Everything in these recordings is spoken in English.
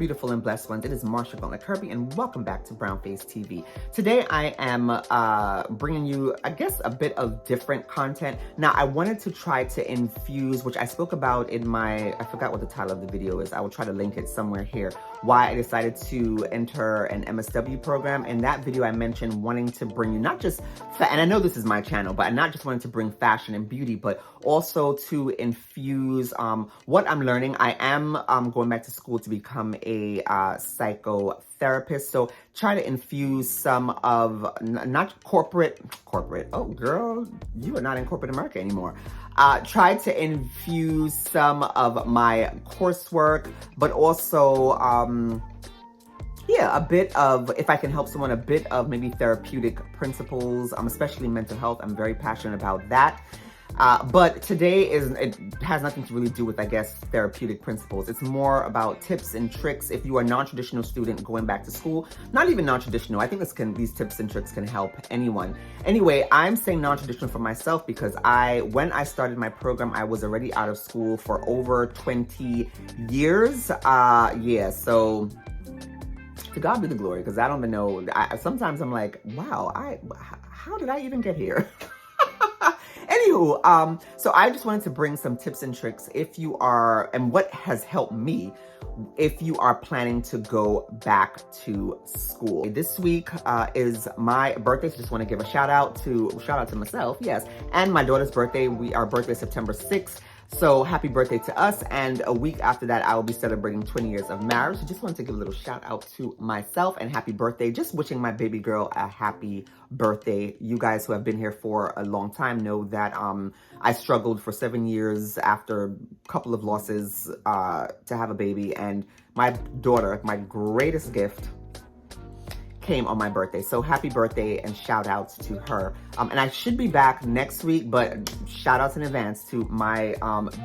beautiful and blessed ones. It is Marsha Kirby, and welcome back to Brownface TV. Today I am bringing you, I guess, a bit of different content. Now, I wanted to try to infuse, which I spoke about in my, I forgot what the title of the video is. I will try to link it somewhere here. Why I decided to enter an MSW program. In that video, I mentioned wanting to bring you not just, and I know this is my channel, but I not just wanted to bring fashion and beauty, but also to infuse what I'm learning. I am going back to school to become a psychotherapist. So try to infuse some of, not corporate, oh girl, you are not in corporate America anymore. Try to infuse some of my coursework, but also, yeah, a bit of, if I can help someone, a bit of maybe therapeutic principles, especially mental health. I'm very passionate about that. But today it has nothing to really do with, I guess, therapeutic principles. It's more about tips and tricks if you are a non-traditional student going back to school. Not even non-traditional. I think these tips and tricks can help anyone. Anyway, I'm saying non-traditional for myself because when I started my program, I was already out of school for over 20 years. Yeah, so to God be the glory, because I don't even know. Sometimes I'm like, wow, how did I even get here? Anywho, so I just wanted to bring some tips and tricks if you are, and what has helped me if you are planning to go back to school. This week is my birthday, so just want to give a shout out to myself, yes, and my daughter's birthday. Our birthday is September 6th. So happy birthday to us. And a week after that, I will be celebrating 20 years of marriage. So just wanted to give a little shout out to myself and happy birthday. Just wishing my baby girl a happy birthday. You guys who have been here for a long time know that I struggled for 7 years after a couple of losses to have a baby. And my daughter, my greatest gift, came on my birthday. So happy birthday and shout outs to her. And I should be back next week, but shout outs in advance to my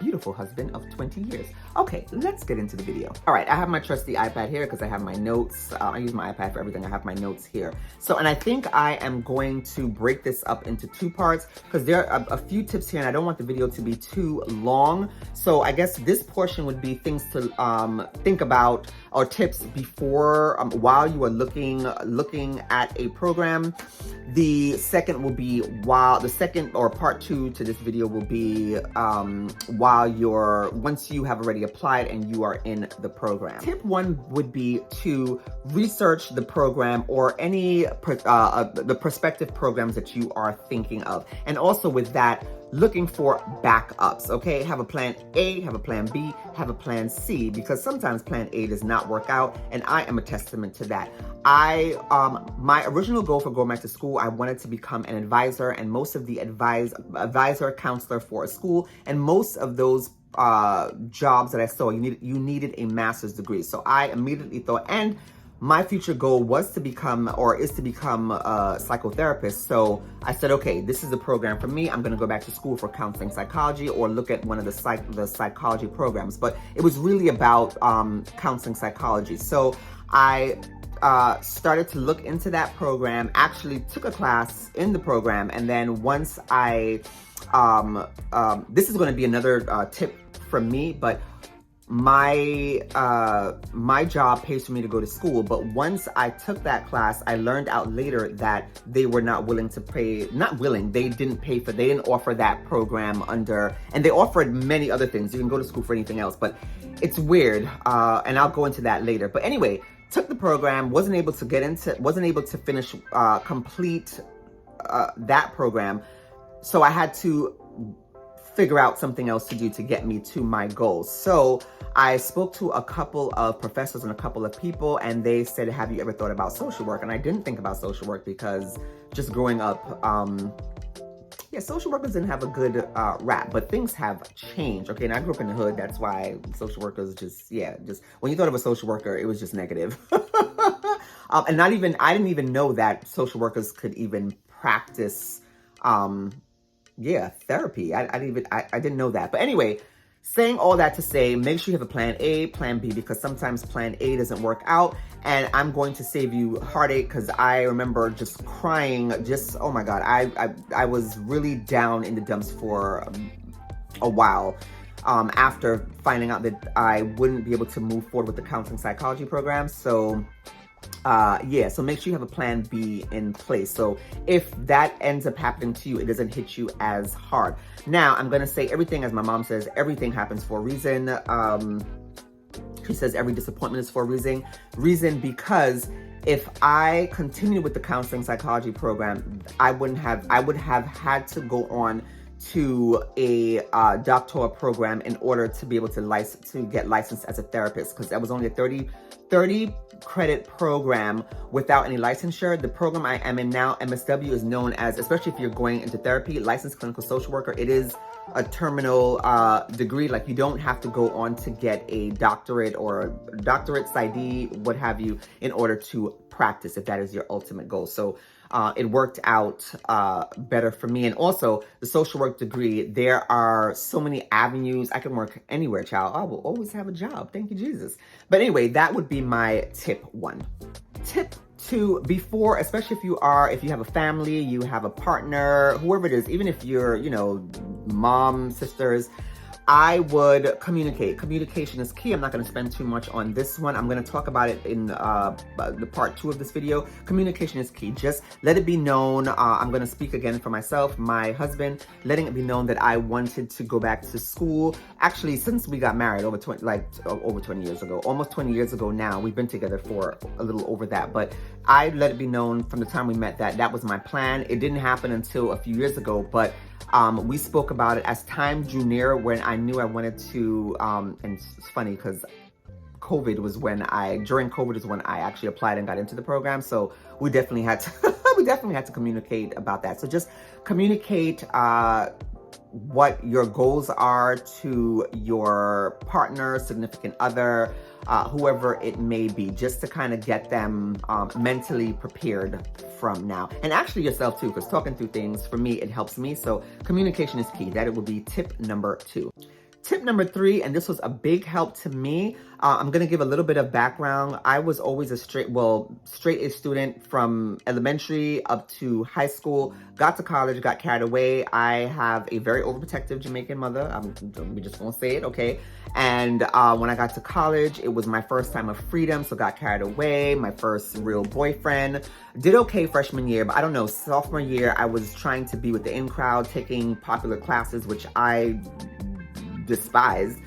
beautiful husband of 20 years. Okay, let's get into the video. All right, I have my trusty iPad here because I have my notes. I use my iPad for everything. I have my notes here. So, and I think I am going to break this up into two parts because there are a few tips here and I don't want the video to be too long. So I guess this portion would be things to think about, or tips before, while you are looking at a program. The second will be part two to this video will be once you have already applied and you are in the program. Tip one would be to research the program or any the prospective programs that you are thinking of. And also with that, looking for backups, okay? Have a plan A, have a plan B, have a plan C, because sometimes plan A does not work out, and I am a testament to that. My original goal for going back to school, I wanted to become an advisor, and most of the advisor, counselor for a school, and most of those jobs that I saw, you needed a master's degree. So I immediately thought, and my future goal was to become, or is to become, a psychotherapist. So I said, okay, this is a program for me. I'm going to go back to school for counseling psychology or look at one of the psychology programs. But it was really about counseling psychology. So I started to look into that program, actually took a class in the program. And then once this is going to be another tip from me, but my job pays for me to go to school, but once I took that class, I learned out later that they were not willing to pay, they didn't offer that program under, and they offered many other things. You can go to school for anything else, but it's weird, and I'll go into that later. But anyway, took the program, wasn't able to finish, complete that program, so I had to figure out something else to do to get me to my goals. So I spoke to a couple of professors and a couple of people, and they said, have you ever thought about social work? And I didn't think about social work because just growing up, social workers didn't have a good rap, but things have changed. Okay, and I grew up in the hood. That's why social workers just when you thought of a social worker, it was just negative. And I didn't even know that social workers could even practice therapy. I didn't know that. But anyway, saying all that to say, make sure you have a plan A, plan B, because sometimes plan A doesn't work out. And I'm going to save you heartache because I remember just crying, oh my God, I was really down in the dumps for a while. after finding out that I wouldn't be able to move forward with the counseling psychology program. So yeah, so make sure you have a plan B in place. So if that ends up happening to you, it doesn't hit you as hard. Now, I'm going to say everything, as my mom says, everything happens for a reason. She says every disappointment is for a reason because if I continue with the counseling psychology program, I would have had to go on to a doctoral program in order to be able to get licensed as a therapist, because that was only a 30 credit program without any licensure. The program I am in now, MSW, is known as, especially if you're going into therapy, licensed clinical social worker. It is a terminal degree. Like, you don't have to go on to get a doctorate or a doctorate, PsyD, what have you, in order to practice, if that is your ultimate goal. So it worked out better for me. And also, the social work degree, there are so many avenues. I can work anywhere, child. I will always have a job. Thank you, Jesus. But anyway, that would be my tip 1. Tip 2, before, especially if you have a family, you have a partner, whoever it is, even if you're, mom, sisters, I would communicate. Communication is key. I'm not going to spend too much on this one. I'm going to talk about it in the part 2 of this video. Communication is key. Just let it be known. I'm going to speak again for myself, my husband, letting it be known that I wanted to go back to school. Actually, since we got married over 20 years ago, almost 20 years ago now. We've been together for a little over that, but I let it be known from the time we met that was my plan. It didn't happen until a few years ago, but we spoke about it as time drew near, when I knew I wanted to, and it's funny because during COVID is when I actually applied and got into the program. So we definitely had to, communicate about that. So just communicate, what your goals are to your partner, significant other, whoever it may be, just to kind of get them mentally prepared from now. And actually yourself too, because talking through things, for me, it helps me. So communication is key. That it will be tip number 2. Tip number 3, and this was a big help to me. I'm going to give a little bit of background. I was always a straight A student from elementary up to high school. Got to college, got carried away. I have a very overprotective Jamaican mother. We just won't say it, okay? And when I got to college, it was my first time of freedom, so got carried away. My first real boyfriend. Did okay freshman year, but I don't know, sophomore year, I was trying to be with the in crowd, taking popular classes, which I despised,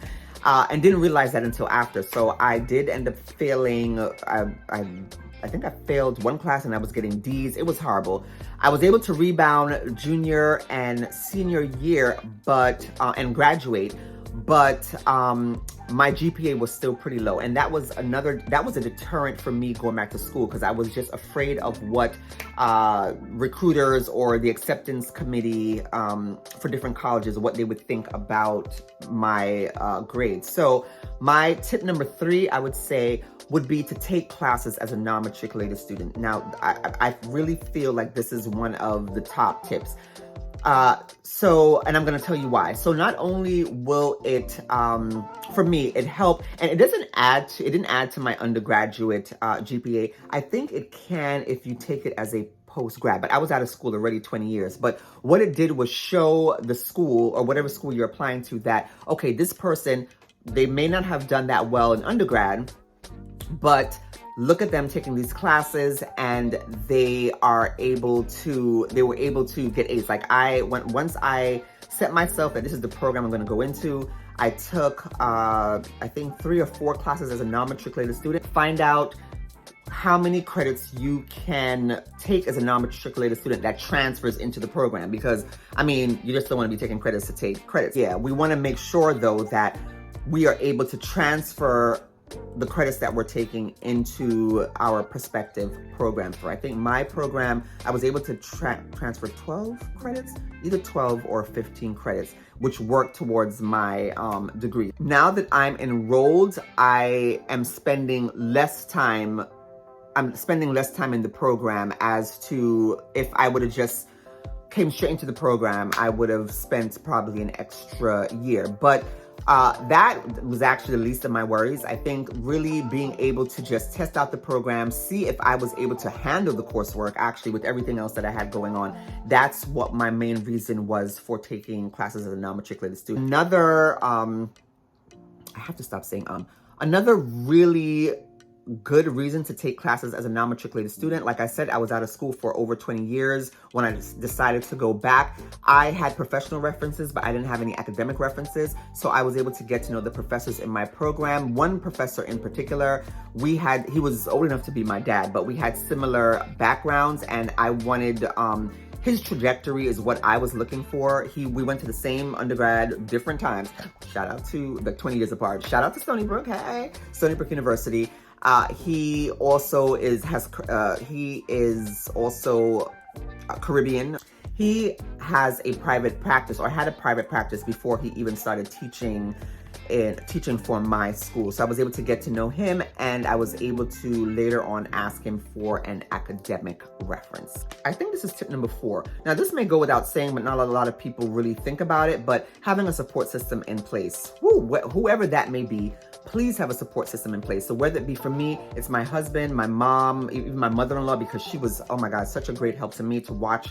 and didn't realize that until after. So I did end up failing. I think I failed one class and I was getting D's. It was horrible. I was able to rebound junior and senior year, and graduate, but my GPA was still pretty low. And that was a deterrent for me going back to school, because I was just afraid of what recruiters or the acceptance committee for different colleges, what they would think about my grades. So my tip number 3, I would say, would be to take classes as a non-matriculated student. Now, I really feel like this is one of the top tips. And I'm going to tell you why. So not only will it, for me, it helped, and it didn't add to my undergraduate GPA. I think it can if you take it as a post-grad, but I was out of school already 20 years. But what it did was show the school, or whatever school you're applying to, that, okay, this person, they may not have done that well in undergrad, but look at them taking these classes, and they were able to get A's. Like, once I set myself that this is the program I'm going to go into, I took, I think 3 or 4 classes as a non-matriculated student. Find out how many credits you can take as a non-matriculated student that transfers into the program. Because, I mean, you just don't want to be taking credits to take credits. Yeah, we want to make sure, though, that we are able to transfer the credits that we're taking into our prospective programs. For, I think my program, I was able to transfer 12 credits, either 12 or 15 credits, which worked towards my degree. Now that I'm enrolled, I am spending less time. I'm spending less time in the program, as to if I would have just came straight into the program, I would have spent probably an extra year. But That was actually the least of my worries. I think really being able to just test out the program, see if I was able to handle the coursework actually with everything else that I had going on. That's what my main reason was for taking classes as a non-matriculated student. Another, I have to stop saying another really good reason to take classes as a non-matriculated student. Like I said, I was out of school for over 20 years. When I decided to go back, I had professional references, but I didn't have any academic references. So I was able to get to know the professors in my program. One professor in particular, he was old enough to be my dad, but we had similar backgrounds, and I wanted, his trajectory is what I was looking for. We went to the same undergrad, different times. Shout out to the 20 years apart. Shout out to Stony Brook, hey, Stony Brook University. He also is also Caribbean. He has a private practice, or had a private practice before he even started teaching for my school. So I was able to get to know him, and I was able to later on ask him for an academic reference. I think this is tip number 4. Now this may go without saying, but not a lot of people really think about it, but having a support system in place. Whoever that may be, please have a support system in place. So whether it be for me, it's my husband, my mom, even my mother-in-law, because she was, oh my God, such a great help to me to watch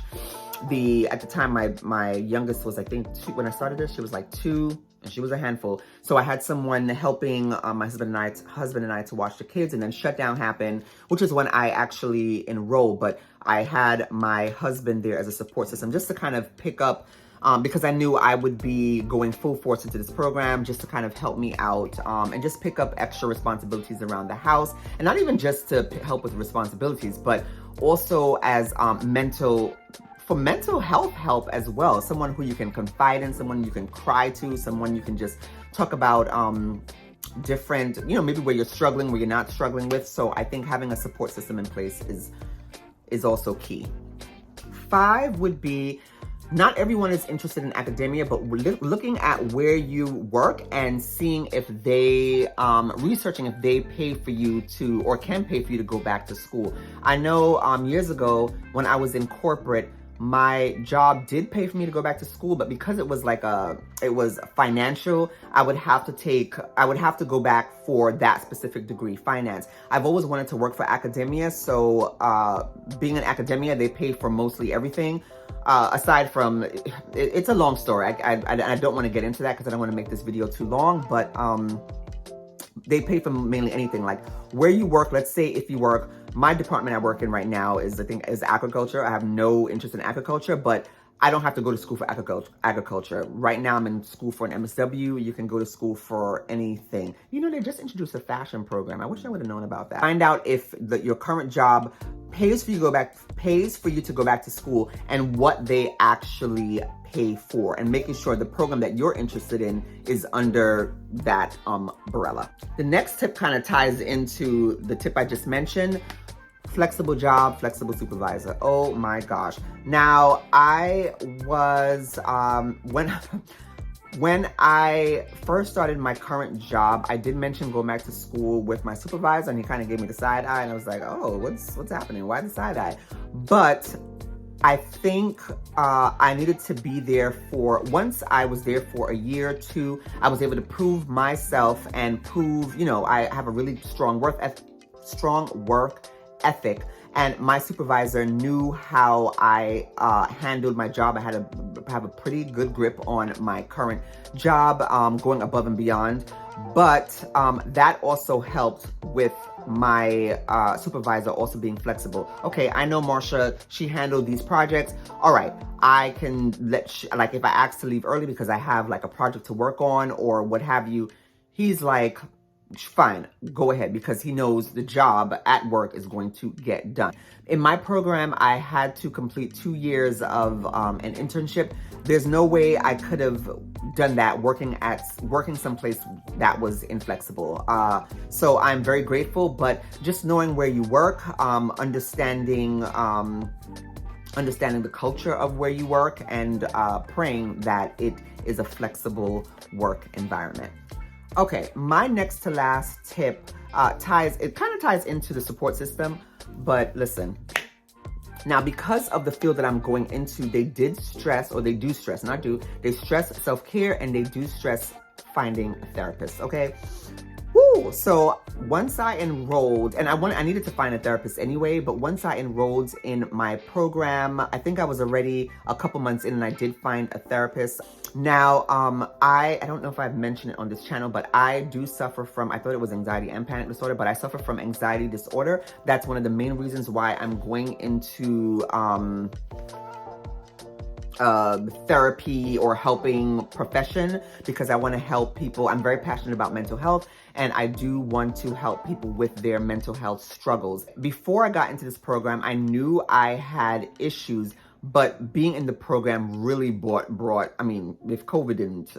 at the time my youngest was, I think, 2, when I started this, she was like 2, and she was a handful. So I had someone helping my husband and I to watch the kids, and then shutdown happened, which is when I actually enrolled. But I had my husband there as a support system just to kind of pick up, because I knew I would be going full force into this program, just to kind of help me out, and just pick up extra responsibilities around the house. And not even just to help with responsibilities, but also as for mental health help as well. Someone who you can confide in, someone you can cry to, someone you can just talk about different, maybe where you're struggling, where you're not struggling with. So I think having a support system in place is also key. 5 would be, not everyone is interested in academia, but looking at where you work and seeing if they, researching if they pay for you to, or can pay for you to go back to school. I know years ago when I was in corporate, my job did pay for me to go back to school, but because it was it was financial, I would have to go back for that specific degree, finance. I've always wanted to work for academia, so being in academia, they pay for mostly everything. Aside from, it's a long story. I don't want to get into that because I don't want to make this video too long, but they pay for mainly anything, like where you work. Let's say if you work, my department I work in right now is agriculture. I have no interest in agriculture, but I don't have to go to school for agriculture. Right now I'm in school for an MSW. You can go to school for anything. They just introduced a fashion program. I wish I would have known about that. Find out if your current job pays for you to go back to school, and what they actually pay for, and making sure the program that you're interested in is under that umbrella. The next tip kind of ties into the tip I just mentioned. Flexible job, flexible supervisor. Oh my gosh. Now, I was, when I first started my current job, I did mention going back to school with my supervisor, and he kind of gave me the side eye, and I was like, oh, what's happening? Why the side eye? But I think I needed to be there once I was there for a year or 2, I was able to prove myself and prove, I have a really strong work ethic, and my supervisor knew how I handled my job. I had to have a pretty good grip on my current job, going above and beyond. But that also helped with my supervisor also being flexible. Okay, I know Marsha, she handled these projects. All right, I can like if I ask to leave early because I have like a project to work on or what have you, he's like, fine, go ahead, because he knows the job at work is going to get done. In my program, I had to complete 2 years of an internship. There's no way I could have done that working someplace that was inflexible. So I'm very grateful, but just knowing where you work, understanding the culture of where you work, and praying that it is a flexible work environment. Okay, my next to last tip kind of ties into the support system, but listen. Now, because of the field that I'm going into, they stress self-care, and they do stress finding a therapist, okay? Woo! So once I enrolled, and I needed to find a therapist anyway, but once I enrolled in my program, I think I was already a couple months in and I did find a therapist. Now, I don't know if I've mentioned it on this channel, but I do suffer from, I thought it was anxiety and panic disorder, but I suffer from anxiety disorder. That's one of the main reasons why I'm going into, therapy or helping profession, because I want to help people. I'm very passionate about mental health, and I do want to help people with their mental health struggles. Befor I got into this program, I knew I had issues, but being in the program really brought, I mean, if COVID didn't,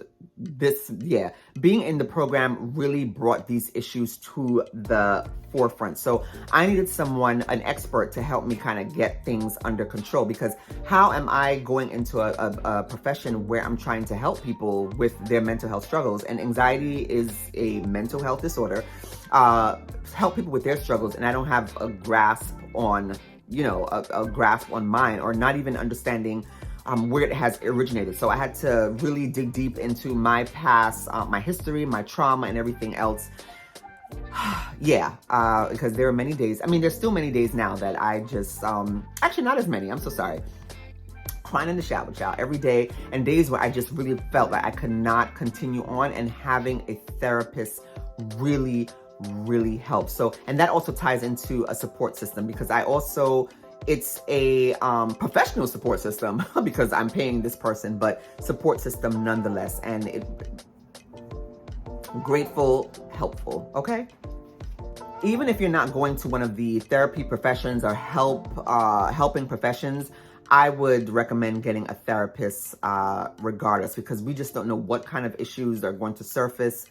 being in the program really brought these issues to the forefront. So I needed someone, an expert, to help me kind of get things under control, because how am I going into a profession where I'm trying to help people with their mental health struggles? And anxiety is a mental health disorder. Help people with their struggles, and I don't have a grasp on, a grasp on mine, or not even understanding where it has originated. So I had to really dig deep into my past, my history, my trauma, and everything else. Because there are many days, there's still many days now that I just, actually not as many, I'm so sorry, crying in the shower, child, every day, and days where I just really felt like I could not continue on, and having a therapist really helps. So, and that also ties into a support system, because it's a professional support system because I'm paying this person, but support system nonetheless, and grateful, helpful, okay? Even if you're not going to one of the therapy professions or helping professions, I would recommend getting a therapist regardless, because we just don't know what kind of issues are going to surface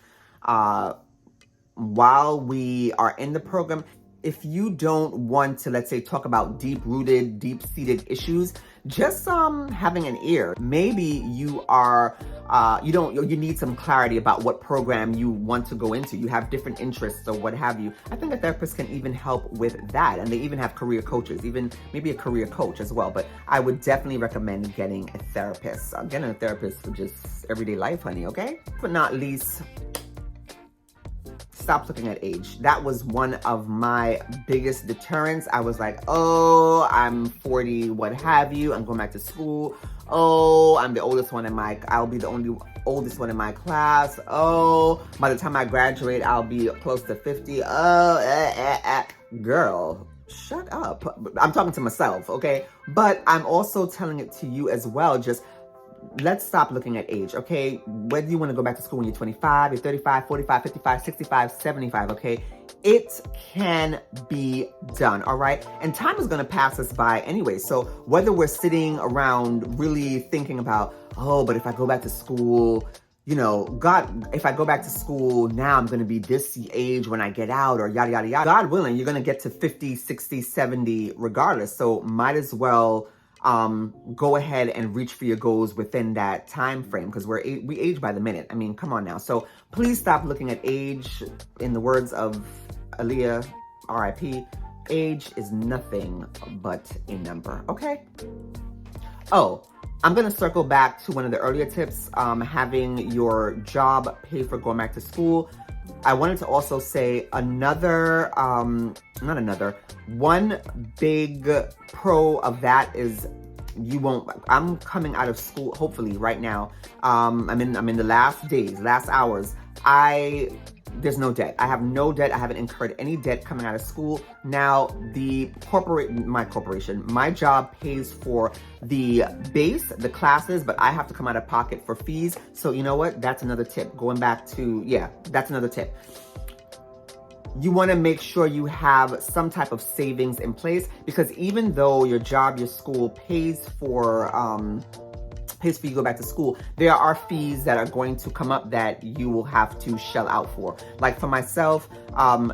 while we are in the program. If you don't want to, let's say, talk about deep-rooted, deep-seated issues, just having an ear. Maybe you are, you need some clarity about what program you want to go into. You have different interests or what have you. I think a therapist can even help with that. And they even have career coaches, even maybe a career coach as well. But I would definitely recommend getting a therapist. Getting a therapist for just everyday life, honey, okay? But not least, stop looking at age. That was one of my biggest deterrents. I was like, oh, I'm 40, what have you. I'm going back to school. Oh, I'm the oldest one I'll be the only oldest one in my class. Oh, by the time I graduate, I'll be close to 50. Girl, shut up. I'm talking to myself, okay? But I'm also telling it to you as well. Just let's stop looking at age, okay? Whether you want to go back to school when you're 25, you're 35, 45, 55, 65, 75, okay? It can be done, all right? And time is going to pass us by anyway. So whether we're sitting around really thinking about, oh, but if I go back to school, God, if I go back to school now, I'm going to be this age when I get out, or yada, yada, yada. God willing, you're going to get to 50, 60, 70 regardless. So might as well go ahead and reach for your goals within that time frame, because we age by the minute. Come on now. So please stop looking at age. In the words of Aaliyah, R.I.P., age is nothing but a number, okay? Oh, I'm going to circle back to one of the earlier tips, having your job pay for going back to school. I wanted to also say one big pro of that is I'm coming out of school, hopefully right now. I'm in the last hours. There's no debt. I have no debt. I haven't incurred any debt coming out of school. Now, my job pays for the base, the classes, but I have to come out of pocket for fees. So you know what? That's another tip. That's another tip. You want to make sure you have some type of savings in place, because even though your job, your school pays for you to go back to school, there are fees that are going to come up that you will have to shell out for. Like for myself,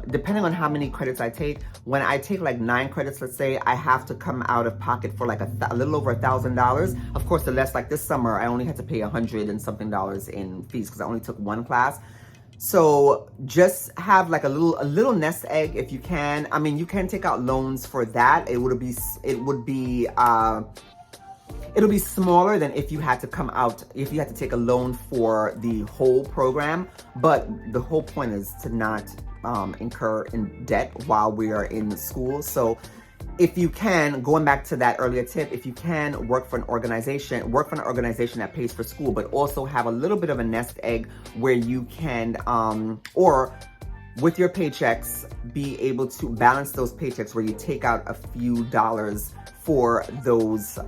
depending on how many credits I take, when I take like 9 credits, let's say, I have to come out of pocket for like a little over $1,000. Of course, the less, like this summer, I only had to pay $100 and something in fees because I only took 1 class. So just have like a little nest egg if you can. You can take out loans for that. It would be It'll be smaller than if you had to come out, if you had to take a loan for the whole program, but the whole point is to not incur in debt while we are in school. So if you can, going back to that earlier tip, if you can work for an organization that pays for school, but also have a little bit of a nest egg where you can, or with your paychecks, be able to balance those paychecks where you take out a few dollars for those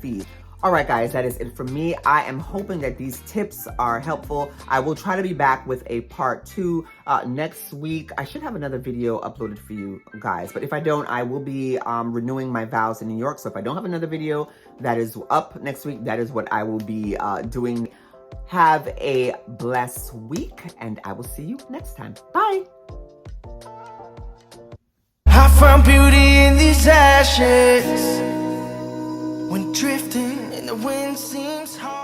fees. All right, guys, that is it for me. I am hoping that these tips are helpful. I will try to be back with a part 2 next week. I should have another video uploaded for you guys, but if I don't, I will be renewing my vows in New York. So if I don't have another video that is up next week, that is what I will be doing. Have a blessed week, and I will see you next time. Bye. I found beauty in these ashes when drifting and the wind seems hard.